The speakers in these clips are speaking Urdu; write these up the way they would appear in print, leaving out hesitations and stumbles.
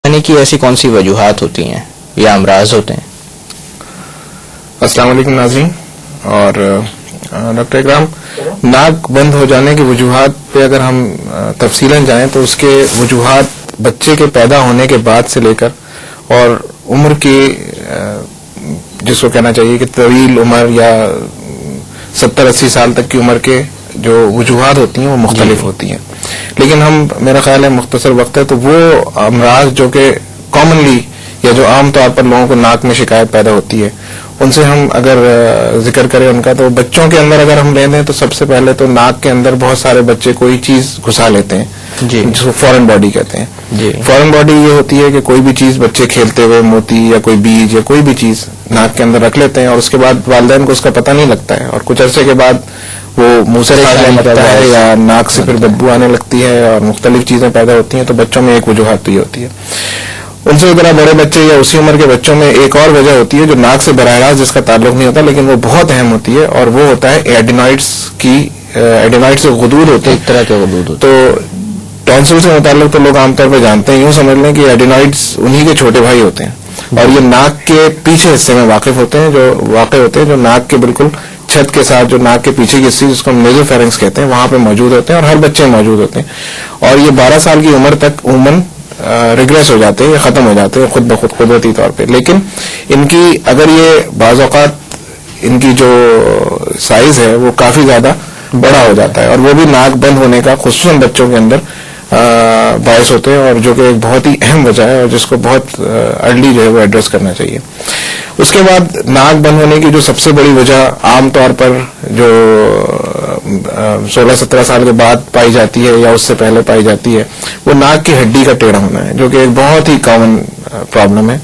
یعنی کہ ایسی کون سی وجوہات ہوتی ہیں یا امراض ہوتے ہیں؟ السلام علیکم ناظرین. اور ڈاکٹر اکرام، ناک بند ہو جانے کی وجوہات پہ اگر ہم تفصیلاً جائیں تو اس کے وجوہات بچے کے پیدا ہونے کے بعد سے لے کر اور عمر کی جس کو کہنا چاہیے کہ طویل عمر یا 70-80 سال تک کی عمر کے جو وجوہات ہوتی ہیں وہ مختلف ہوتی ہیں. لیکن ہم میرا خیال ہے مختصر وقت ہے تو وہ امراض جو کہ کامنلی یا جو عام طور پر لوگوں کو ناک میں شکایت پیدا ہوتی ہے ان سے ہم اگر ذکر کریں ان کا، تو بچوں کے اندر اگر ہم لے لیں تو سب سے پہلے تو ناک کے اندر بہت سارے بچے کوئی چیز گھسا لیتے ہیں جس کو فورن باڈی کہتے ہیں. فورن باڈی یہ ہوتی ہے کہ کوئی بھی چیز بچے کھیلتے ہوئے موتی یا کوئی بیج یا کوئی بھی چیز ناک کے اندر رکھ لیتے ہیں اور اس کے بعد والدین کو اس کا پتہ نہیں لگتا ہے اور کچھ عرصے کے بعد وہ منہ سے کھانے لگتا ہے یا ناک سے پھر بدبو آنے لگتی ہے اور مختلف چیزیں پیدا ہوتی ہیں. تو بچوں میں ایک وجوہات تو یہ ہوتی ہے. ان سے ذرا بڑے بچے یا اسی عمر کے بچوں میں ایک اور وجہ ہوتی ہے جو ناک سے براہ راست جس کا تعلق نہیں ہوتا لیکن وہ بہت اہم ہوتی ہے اور وہ ہوتا ہے ایڈینوائڈس سے غدود ہوتے ہیں. ایک طرح کے غدود ہوتے ہیں. تو ٹونسل سے متعلق تو لوگ عام طور پہ جانتے ہیں، یوں سمجھ لیں کہ ایڈینوائڈس انہی کے چھوٹے بھائی ہوتے ہیں اور یہ ناک کے پیچھے حصے میں واقع ہوتے ہیں جو ناک کے بالکل چھت کے ساتھ جو ناک کے پیچھے کی حصے جس کو ہم نیزو فیرنکس کہتے ہیں وہاں پہ موجود ہوتے ہیں اور ہر بچے موجود ہوتے ہیں اور یہ 12 سال کی عمر تک عموماً ریگریس ہو جاتے ہیں یا ختم ہو جاتے ہیں خود بخود قدرتی طور پہ. لیکن ان کی اگر یہ بعض اوقات ان کی جو سائز ہے وہ کافی زیادہ بڑا ہو جاتا ہے اور وہ بھی ناک بند ہونے کا خصوصاً بچوں کے اندر باعث ہوتے ہیں اور جو کہ ایک بہت ہی اہم وجہ ہے اور جس کو بہت ارلی جو ہے وہ ایڈریس کرنا چاہیے. اس کے بعد ناک بند ہونے کی جو سب سے بڑی وجہ عام طور پر جو 16-17 سال کے بعد پائی جاتی ہے یا اس سے پہلے پائی جاتی ہے وہ ناک کی ہڈی کا ٹیڑھا ہونا ہے جو کہ ایک بہت ہی کامن پرابلم ہے.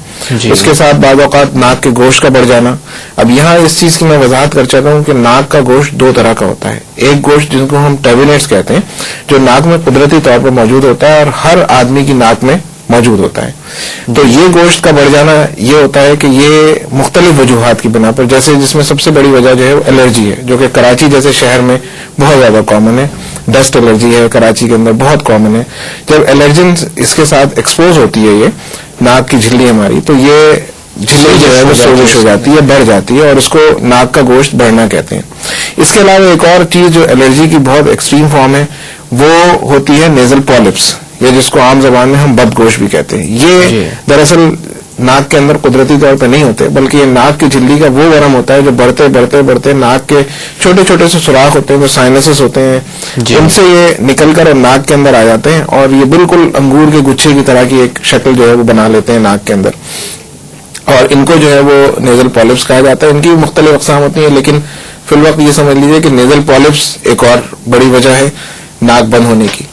اس کے ساتھ بعض اوقات ناک کے گوشت کا بڑھ جانا. اب یہاں اس چیز کی میں وضاحت کر چاہتا ہوں کہ ناک کا گوشت دو طرح کا ہوتا ہے. ایک گوشت جن کو ہم ٹیبینیٹس کہتے ہیں جو ناک میں قدرتی طور پر موجود ہوتا ہے اور ہر آدمی کی ناک میں موجود ہوتا ہے. تو یہ گوشت کا بڑھ جانا یہ ہوتا ہے کہ یہ مختلف وجوہات کی بنا پر جس میں سب سے بڑی وجہ جو ہے وہ الرجی ہے جو کہ کراچی جیسے شہر میں بہت زیادہ کامن ہے. ڈسٹ الرجی ہے کراچی کے اندر بہت کامن ہے. جب الرجن اس کے ساتھ ایکسپوز ہوتی ہے یہ ناک کی جھلی ہماری تو یہ جھلی جو ہے وہ سوزش ہو جاتی ہے بڑھ جاتی ہے اور اس کو ناک کا گوشت بڑھنا کہتے ہیں. اس کے علاوہ ایک اور چیز جو الرجی کی بہت ایکسٹریم فارم ہے وہ ہوتی ہے نیزل پالپس یا جس کو عام زبان میں ہم بدگوش بھی کہتے ہیں. یہ دراصل ناک کے اندر قدرتی طور پہ نہیں ہوتے بلکہ یہ ناک کی جھلی کا وہ ورم ہوتا ہے جو بڑھتے بڑھتے بڑھتے ناک کے چھوٹے چھوٹے سے سوراخ ہوتے ہیں جو سائنسز ہوتے ہیں ان سے یہ نکل کر اور ناک کے اندر آ جاتے ہیں اور یہ بالکل انگور کے گچھے کی طرح کی ایک شکل جو ہے وہ بنا لیتے ہیں ناک کے اندر اور ان کو جو ہے وہ نیزل پالپس کہا جاتا ہے. ان کی مختلف اقسام ہوتی ہیں لیکن فی الوقت یہ سمجھ لیجیے کہ نیزل پالپس ایک اور بڑی وجہ ہے ناک بند ہونے کی.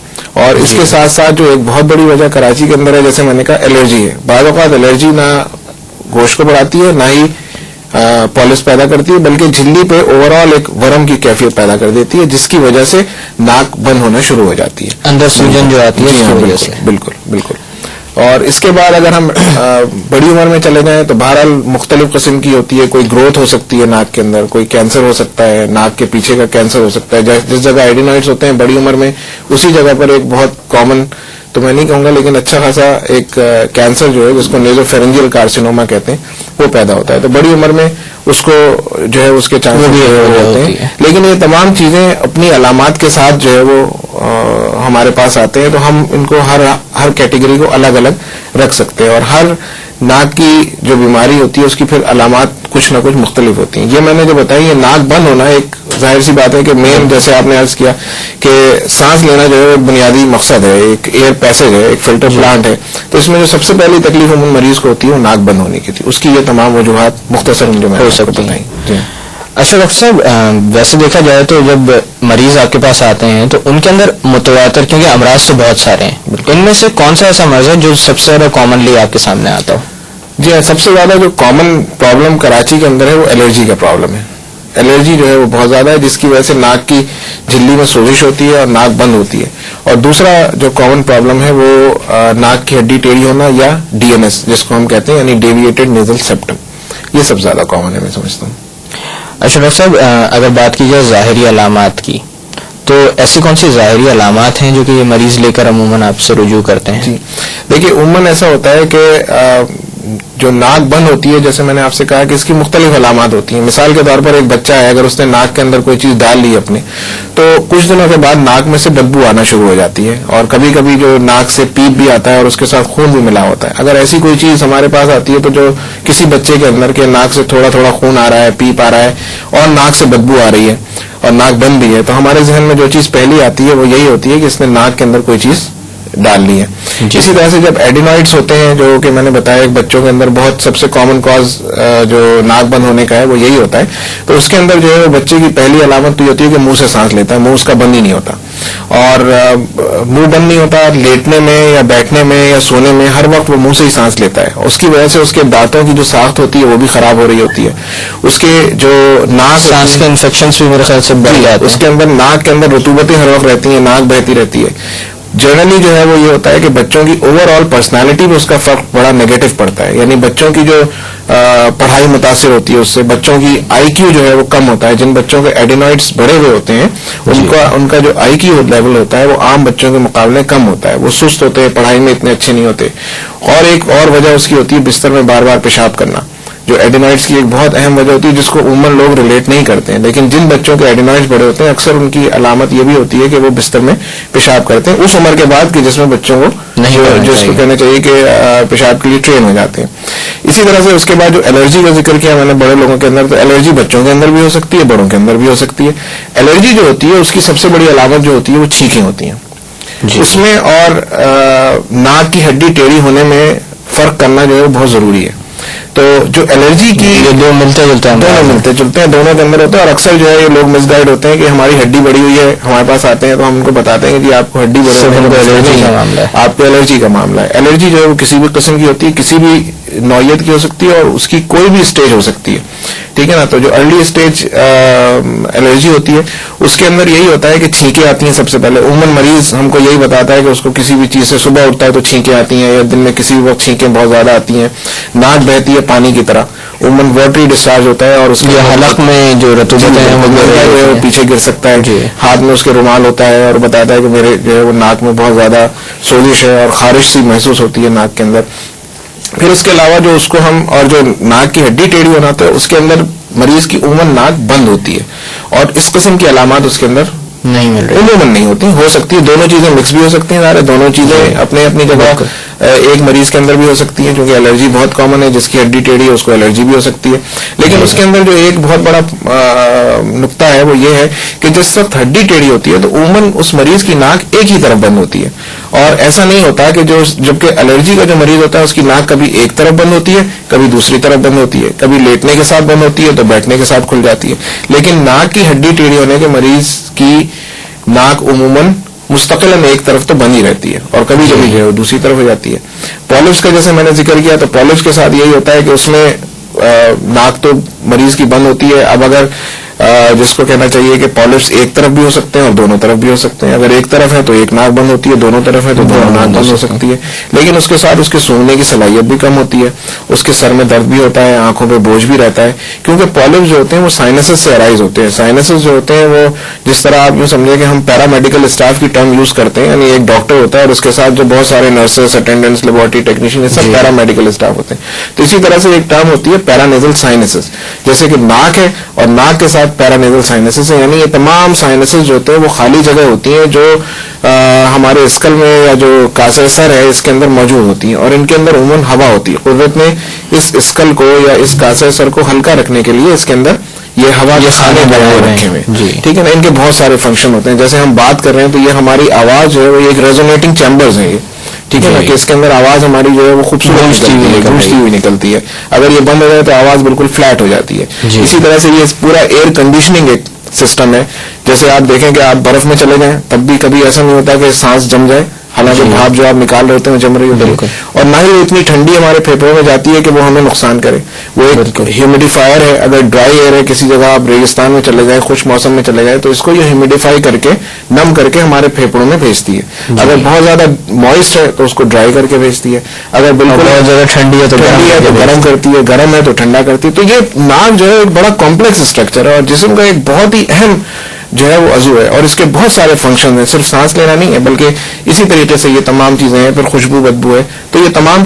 اور اس کے ساتھ ساتھ جو ایک بہت بڑی وجہ کراچی کے اندر ہے جیسے میں نے کہا الرجی ہے. بعض اوقات الرجی نہ گوشت کو بڑھاتی ہے نہ ہی پالپس پیدا کرتی ہے بلکہ جھلی پہ اوور آل ایک ورم کی کیفیت پیدا کر دیتی ہے جس کی وجہ سے ناک بند ہونا شروع ہو جاتی ہے اندر سوجن جو آتی ہے. بالکل. اور اس کے بعد اگر ہم بڑی عمر میں چلے جائیں تو بہرحال مختلف قسم کی ہوتی ہے. کوئی گروتھ ہو سکتی ہے ناک کے اندر، کوئی کینسر ہو سکتا ہے ناک کے پیچھے کا کینسر ہو سکتا ہے. جس جگہ ایڈینوائڈس ہوتے ہیں بڑی عمر میں اسی جگہ پر ایک بہت کامن تو میں نہیں کہوں گا لیکن اچھا خاصا ایک کینسر جو ہے جس کو نیزو فیرنجیل کارسینوما کہتے ہیں وہ پیدا ہوتا ہے. تو بڑی عمر میں اس کو جو ہے اس کے چانسز ہوتے ہیں. لیکن یہ تمام چیزیں اپنی علامات کے ساتھ جو ہے وہ ہمارے پاس آتے ہیں تو ہم ان کو ہر کیٹیگری کو الگ الگ رکھ سکتے ہیں اور ہر ناک کی جو بیماری ہوتی ہے اس کی پھر علامات کچھ نہ کچھ مختلف ہوتی ہیں. یہ میں نے جو بتائی یہ ناک بند ہونا ایک ظاہر سی بات ہے کہ مین جیسے آپ نے عرض کیا کہ سانس لینا جو ہے بنیادی مقصد ہے، ایک ایئر پیسج ہے، ایک فلٹر پلانٹ ہے. تو اس میں جو سب سے پہلی تکلیف عموماً مریض کو ہوتی ہے وہ ناک بند ہونے کی تھی. اس کی یہ تمام وجوہات مختصر جو میں ہو سکتی ہیں. اچھا ڈاکٹر صاحب ویسے دیکھا جائے تو جب مریض آپ کے پاس آتے ہیں تو ان کے اندر متواتر کیونکہ امراض تو بہت سارے ہیں ان میں سے کون سا ایسا مرض ہے جو سب سے زیادہ کامنلی آپ کے سامنے آتا ہو؟ جی ہاں، سب سے زیادہ جو کامن پرابلم کراچی کے اندر ہے وہ الرجی کا پرابلم ہے. الرجی جو ہے وہ بہت زیادہ ہے جس کی وجہ سے ناک کی جھلی میں سوزش ہوتی ہے اور ناک بند ہوتی ہے. اور دوسرا جو کامن پرابلم ہے وہ ناک کی ہڈی ٹیڑھی ہونا یا DNS جس کو ہم کہتے ہیں یعنی ڈیویٹڈ نیزل سیپٹم. یہ سب زیادہ کامن ہے میں سمجھتا ہوں. اچھا ڈاکٹر صاحب اگر بات کی جائے ظاہری علامات کی تو ایسی کون سی ظاہری علامات ہیں جو کہ یہ مریض لے کر عموماً آپ سے رجوع کرتے ہیں؟ جی دیکھیے عموماً ایسا ہوتا ہے کہ جو ناک بند ہوتی ہے، جیسے میں نے آپ سے کہا کہ اس کی مختلف علامات ہوتی ہیں. مثال کے طور پر ایک بچہ ہے، اگر اس نے ناک کے اندر کوئی چیز ڈال لی اپنے، تو کچھ دنوں کے بعد ناک میں سے بدبو آنا شروع ہو جاتی ہے، اور کبھی کبھی جو ناک سے پیپ بھی آتا ہے اور اس کے ساتھ خون بھی ملا ہوتا ہے. اگر ایسی کوئی چیز ہمارے پاس آتی ہے تو جو کسی بچے کے اندر کے ناک سے تھوڑا تھوڑا خون آ رہا ہے، پیپ آ رہا ہے اور ناک سے بدبو آ رہی ہے اور ناک بند بھی ہے، تو ہمارے ذہن میں جو چیز پہلی آتی ہے وہ یہی ہوتی ہے کہ اس نے ناک کے اندر کوئی چیز ڈال لی ہے. اسی طرح سے جب ایڈینوائڈس ہوتے ہیں، جو کہ میں نے بتایا ایک بچوں کے اندر بہت سب سے کامن کاز جو ناک بند ہونے کا ہے وہ یہی ہوتا ہے، تو اس کے اندر جو ہے وہ بچے کی پہلی علامت تو یہ ہوتی ہے کہ منہ سے سانس لیتا ہے، منہ اس کا بند ہی نہیں ہوتا، اور منہ بند نہیں ہوتا، لیٹنے میں یا بیٹھنے میں یا سونے میں ہر وقت وہ منہ سے ہی سانس لیتا ہے. اس کی وجہ سے اس کے دانتوں کی جو ساخت ہوتی ہے وہ بھی خراب ہو رہی ہوتی ہے. اس کے جو ناک سانس کے انفیکشنز بھی میرے خیال سے بڑھ جاتے ہیں، اس کے اندر ناک کے اندر رطوبتیں ہر وقت رہتی ہیں، ناک بہتی رہتی ہے. جنرلی جو ہے وہ یہ ہوتا ہے کہ بچوں کی اوور آل پرسنالٹی میں اس کا فرق بڑا نیگیٹو پڑتا ہے، یعنی بچوں کی جو پڑھائی متاثر ہوتی ہے اس سے، بچوں کی آئی کیو جو ہے وہ کم ہوتا ہے. جن بچوں کے ایڈینوائڈس بڑے ہوئے ہوتے ہیں ان کا جو آئی کیو لیول ہوتا ہے وہ عام بچوں کے مقابلے کم ہوتا ہے، وہ سست ہوتے ہیں، پڑھائی میں اتنے اچھے نہیں ہوتے. اور ایک اور وجہ اس کی ہوتی ہے بستر میں بار بار پیشاب کرنا، جو ایڈینوائڈس کی ایک بہت اہم وجہ ہوتی ہے جس کو عموماً لوگ ریلیٹ نہیں کرتے ہیں. لیکن جن بچوں کے ایڈینوائڈس بڑے ہوتے ہیں اکثر ان کی علامت یہ بھی ہوتی ہے کہ وہ بستر میں پیشاب کرتے ہیں اس عمر کے بعد کہ جس میں بچوں کو جس کو کہنا چاہیے کہ پیشاب کے لیے ٹرین ہو جاتے ہیں. اسی طرح سے اس کے بعد جو الرجی کا ذکر کیا میں نے بڑے لوگوں کے اندر، تو الرجی بچوں کے اندر بھی ہو سکتی ہے، بڑوں کے اندر بھی ہو سکتی ہے. الرجی جو ہوتی ہے اس کی سب سے بڑی علامت جو ہوتی ہے وہ چھینکیں ہوتی ہیں. اس میں اور ناک کی ہڈی ٹیڑھی ہونے میں فرق کرنا جو ہے وہ بہت ضروری ہے. تو جو الرجی کی دو ملتے جلتے ہیں، دونوں کے اندر ہوتے ہیں، اور اکثر جو ہے یہ لوگ مس گائڈ ہوتے ہیں کہ ہماری ہڈی بڑی ہوئی ہے، ہمارے پاس آتے ہیں تو ہم ان کو بتاتے ہیں کہ جی آپ کو ہڈی بڑی ہے، آپ کو الرجی کا معاملہ ہے. الرجی جو ہے وہ کسی بھی قسم کی ہوتی ہے، کسی بھی نوعیت کی ہو سکتی ہے اور اس کی کوئی بھی اسٹیج ہو سکتی ہے، ٹھیک ہے نا. تو جو ارلی اسٹیج الرجی ہوتی ہے اس کے اندر یہی ہوتا ہے کہ چھینکیں آتی ہیں سب سے پہلے. عموماً مریض ہم کو یہی بتاتا ہے کہ اس کو کسی بھی چیز سے صبح اٹھتا ہے تو چھینکیں آتی ہیں، یا دن میں کسی بھی وقت چھینکیں بہت زیادہ آتی ہیں، ناک بہتی ہے پانی کی طرح، عموماً واٹری ڈسچارج ہوتا ہے، اور اس کے حلق میں جو رطوبت ہے وہ پیچھے گر سکتا ہے. ہاتھ میں اس کے رومال ہوتا ہے اور بتاتا ہے کہ میرے جو ہے وہ ناک میں بہت زیادہ سوزش ہے اور خارش سی محسوس ہوتی ہے ناک کے اندر. پھر اس کے علاوہ جو اس کو ہم اور جو ناک کی ہڈی ٹیڑھی ہونا تو اس کے اندر مریض کی عموماً ناک بند ہوتی ہے، اور اس قسم کی علامات اس کے اندر نہیں مل رہی، عموماً نہیں ہوتی. ہو سکتی ہے دونوں چیزیں مکس بھی ہو سکتی ہیں، سارے دونوں چیزیں اپنے اپنی جگہ ایک مریض کے اندر بھی ہو سکتی ہیں، کیونکہ الرجی بہت کامن ہے، جس کی ہڈی ٹیڑھی ہے اس کو الرجی بھی ہو سکتی ہے. لیکن اس کے اندر جو ایک بہت بڑا نقطہ ہے وہ یہ ہے کہ جس وقت ہڈی ٹیڑھی ہوتی ہے تو عموماً اس مریض کی ناک ایک ہی طرف بند ہوتی ہے، اور ایسا نہیں ہوتا کہ جبکہ الرجی کا جو مریض ہوتا ہے اس کی ناک کبھی ایک طرف بند ہوتی ہے، کبھی دوسری طرف بند ہوتی ہے، کبھی لیٹنے کے ساتھ بند ہوتی ہے تو بیٹھنے کے ساتھ کھل جاتی ہے. لیکن ناک کی ہڈی ٹیڑھی ہونے کے مریض کی ناک عموماً مستقلاً ایک طرف تو بند ہی رہتی ہے، اور کبھی کبھی جو ہے دوسری طرف ہو جاتی ہے. پالپس کا جیسے میں نے ذکر کیا، تو پالپس کے ساتھ یہی ہوتا ہے کہ اس میں ناک تو مریض کی بند ہوتی ہے. اب اگر جس کو کہنا چاہیے کہ پالپس ایک طرف بھی ہو سکتے ہیں اور دونوں طرف بھی ہو سکتے ہیں. اگر ایک طرف ہے تو ایک ناک بند ہوتی ہے، دونوں طرف ہے تو دونوں ناک بند ہو سکتی ہے. لیکن اس کے ساتھ اس کے سونگنے کی صلاحیت بھی کم ہوتی ہے، اس کے سر میں درد بھی ہوتا ہے، آنکھوں پہ بوجھ بھی رہتا ہے، کیونکہ پالپس جو ہوتے ہیں وہ سائنسز سے ارائز ہوتے ہیں. سائنسز جو ہوتے ہیں وہ جس طرح آپ یوں سمجھیں کہ ہم پیرا میڈیکل اسٹاف کی ٹرم یوز کرتے ہیں، یعنی ایک ڈاکٹر ہوتا ہے اور اس کے ساتھ جو بہت سارے نرسز، اٹینڈنٹس، لیبورٹری ٹیکنیشین، یہ سب پیرا میڈیکل اسٹاف ہوتے ہیں. تو اسی طرح سے ایک ٹرم ہوتی ہے پیرانیزل سائنسز، جیسے کہ ناک ہے اور ناک کے ساتھ پیرانیزل سائنسز ہے، یعنی یہ تمام سائنسز جو ہوتے ہیں وہ خالی جگہ ہوتی ہیں جو ہمارے اسکل میں یا جو کاسے سر ہے اس کے اندر موجود ہوتی ہیں، اور ان کے اندر عموماً ہوا ہوتی ہے. قدرت نے اس اسکل کو یا اس کاسے سر کو ہلکا رکھنے کے لیے اس کے اندر یہ ہوا کے خانے بنائے رکھے ہوئے، ٹھیک ہے نا. ان کے بہت سارے فنکشن ہوتے ہیں. جیسے ہم بات کر رہے ہیں تو یہ ہماری آواز جو ہے وہ ایک ریزونیٹنگ چیمبرز ہیں، یہ ٹھیک ہے نا، کہ اس کے اندر آواز ہماری جو ہے وہ خوبصورت گونجتی ہوئی نکلتی ہے. اگر یہ بند ہو جائے تو آواز بالکل فلیٹ ہو جاتی ہے. اسی طرح سے یہ پورا ایئر کنڈیشننگ ایک سسٹم ہے. جیسے آپ دیکھیں کہ آپ برف میں چلے جائیں تب بھی کبھی ایسا نہیں ہوتا کہ سانس جم جائے، حالانکہ بھاپ جو آپ نکال رہے ہوتے ہیں جم رہی ہوتی ہے، اور نہ ہی اتنی ٹھنڈی ہمارے پھیپھڑوں میں جاتی ہے کہ وہ ہمیں نقصان کرے. وہ ایک ہیومیڈیفائر ہے. اگر ڈرائی ایئر ہے، کسی جگہ آپ ریگستان میں چلے جائیں، خشک موسم میں چلے جائیں، تو اس کو یہ ہیومیڈیفائی کر کے نم کر کے ہمارے پھیپھڑوں میں بھیجتی ہے. اگر بہت زیادہ موئسٹ ہے تو اس کو ڈرائی کر کے بھیجتی ہے. اگر بالکل بہت زیادہ ٹھنڈی ہے تو گرم کرتی ہے، گرم ہے تو ٹھنڈا کرتی ہے. تو یہ ناک جو ہے ایک بڑا کمپلیکس اسٹرکچر ہے اور جسم کا ایک بہت ہی اہم جو ہے وہ عضو ہے, اور اس کے بہت سارے فنکشن ہیں, صرف سانس لینا نہیں ہے بلکہ اسی طریقے سے یہ تمام چیزیں ہیں. پھر خوشبو بدبو ہے, تو یہ تمام چیزیں